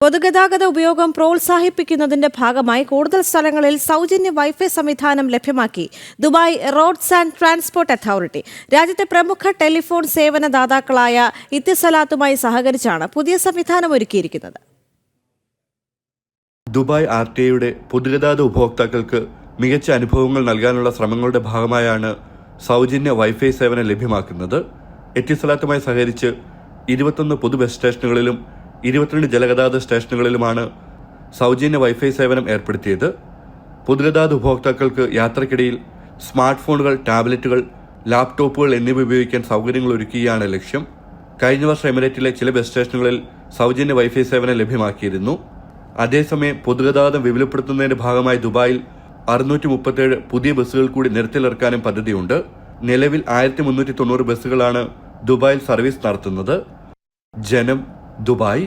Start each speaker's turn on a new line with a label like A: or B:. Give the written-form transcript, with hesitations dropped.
A: പൊതുഗതാഗത ഉപയോഗം പ്രോത്സാഹിപ്പിക്കുന്നതിന്റെ ഭാഗമായി കൂടുതൽ സ്ഥലങ്ങളിൽ സൗജന്യ വൈഫൈ സംവിധാനം ലഭ്യമാക്കി Dubai roads and transport authority. രാജ്യത്തെ പ്രമുഖ ടെലിഫോൺ സേവന ദാതാക്കളായ ഇത്തിസലാത്തുമായി സഹകരിച്ചാണ് പുതിയ സംവിധാനം ഒരുക്കിയിരിക്കുന്നത്.
B: ദുബായ് RTA പൊതുഗതാഗത ഉപഭോക്താക്കൾക്ക് മികച്ച അനുഭവങ്ങൾ നൽകാനുള്ള ശ്രമങ്ങളുടെ ഭാഗമായാണ് സൗജന്യ വൈഫൈ സേവനം ലഭ്യമാക്കുന്നത്. എത്തിസലാത്തുമായി സഹകരിച്ച് 21 പൊതു ബസ് സ്റ്റേഷനുകളിലും 22 ജലഗതാഗത സ്റ്റേഷനുകളിലുമാണ് സൗജന്യ വൈഫൈ സേവനം ഏർപ്പെടുത്തിയത്. പൊതുഗതാഗത ഉപഭോക്താക്കൾക്ക് യാത്രക്കിടയിൽ സ്മാർട്ട് ഫോണുകൾ, ടാബ്ലറ്റുകൾ, ലാപ്ടോപ്പുകൾ എന്നിവ ഉപയോഗിക്കാൻ സൗകര്യങ്ങൾ ഒരുക്കുകയാണ് ലക്ഷ്യം. കഴിഞ്ഞ വർഷം എമിറേറ്റിലെ ചില ബസ് സ്റ്റേഷനുകളിൽ സൗജന്യ വൈഫൈ സേവനം ലഭ്യമാക്കിയിരുന്നു. അതേസമയം പൊതുഗതാഗതം വിപുലപ്പെടുത്തുന്നതിന്റെ ഭാഗമായി ദുബായിൽ 637 പുതിയ ബസ്സുകൾ കൂടി നിരത്തിലിറക്കാനും പദ്ധതിയുണ്ട്. നിലവിൽ 1390 ബസ്സുകളാണ് ദുബായിൽ സർവീസ് നടത്തുന്നത്. ജനം, ദുബായ്.